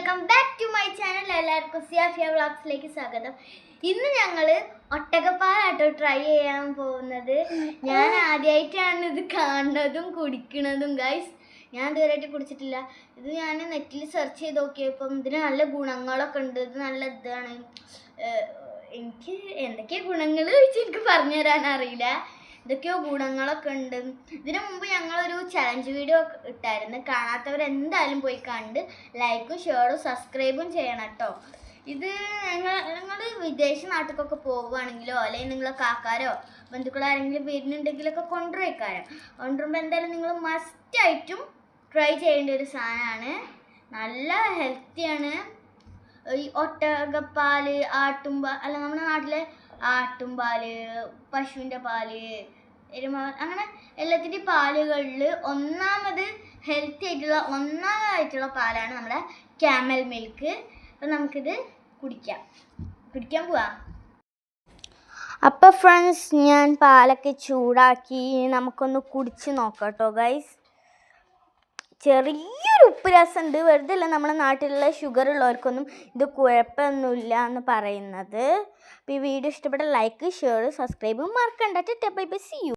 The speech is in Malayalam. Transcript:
Welcome back to my channel. എല്ലാവർക്കും സിയാഫിയ വ്ളോഗ്സിലേക്ക് സ്വാഗതം. ഇന്ന് ഞങ്ങൾ ഒട്ടകപ്പാലാട്ടോ ട്രൈ ചെയ്യാൻ പോകുന്നത്. ഞാൻ ആദ്യമായിട്ടാണ് ഇത് കാണുന്നതും കുടിക്കുന്നതും ഗൈസ്. ഞാൻ ഇതുവരെയായിട്ട് കുടിച്ചിട്ടില്ല. ഇത് ഞാൻ നെറ്റിൽ സെർച്ച് ചെയ്ത് നോക്കിയപ്പം ഇതിന് നല്ല ഗുണങ്ങളൊക്കെ ഉണ്ട്. ഇത് നല്ല ഇതാണ്. എനിക്ക് എന്തൊക്കെയാ ഗുണങ്ങൾ ചോദിച്ചാൽ എനിക്ക് പറഞ്ഞു തരാൻ അറിയില്ല. ഇതൊക്കെയോ ഗുണങ്ങളൊക്കെ ഉണ്ട്. ഇതിനു മുമ്പ് ഞങ്ങളൊരു ചലഞ്ച് വീഡിയോ ഇട്ടായിരുന്നു. കാണാത്തവരെന്തായാലും പോയി കണ്ട് ലൈക്കും ഷെയറും സബ്സ്ക്രൈബും ചെയ്യണം കേട്ടോ. ഇത് നിങ്ങൾ വിദേശ നാട്ടിലൊക്കെ പോവുകയാണെങ്കിലോ അല്ലെങ്കിൽ നിങ്ങളെ കാക്കാരോ ബന്ധുക്കളോ ആരെങ്കിലും വരുന്നുണ്ടെങ്കിലൊക്കെ കൊണ്ടുവരുമ്പോൾ എന്തായാലും നിങ്ങൾ മസ്റ്റായിട്ടും ട്രൈ ചെയ്യേണ്ട ഒരു സാധനമാണ്. നല്ല ഹെൽത്തിയാണ്. ഈ ഒട്ടകപ്പാല്, ആട്ടുംപാൽ, അല്ല നമ്മുടെ നാട്ടിലെ ആട്ടുംപാല്, പശുവിൻ്റെ പാല്, അങ്ങനെ എല്ലാത്തിൻ്റെയും പാലുകളിൽ ഒന്നാമതായിട്ടുള്ള പാലാണ് നമ്മുടെ ക്യാമൽ മിൽക്ക്. അപ്പം നമുക്കിത് കുടിക്കാൻ പോവാം. അപ്പോൾ ഫ്രണ്ട്സ്, ഞാൻ പാലൊക്കെ ചൂടാക്കി നമുക്കൊന്ന് കുടിച്ച് നോക്കാം കേട്ടോ ഗൈസ്. ചെറിയൊരു ഉപ്പ് രസമുണ്ട്. വെറുതെ അല്ല നമ്മുടെ നാട്ടിലുള്ള ഷുഗർ ഉള്ളവർക്കൊന്നും ഇത് കുഴപ്പമൊന്നുമില്ല എന്ന് പറയുന്നത്. അപ്പോൾ ഈ വീഡിയോ ഇഷ്ടപ്പെട്ട ലൈക്ക് ഷെയർ സബ്സ്ക്രൈബും മറക്കണ്ട. Bye bye, see U.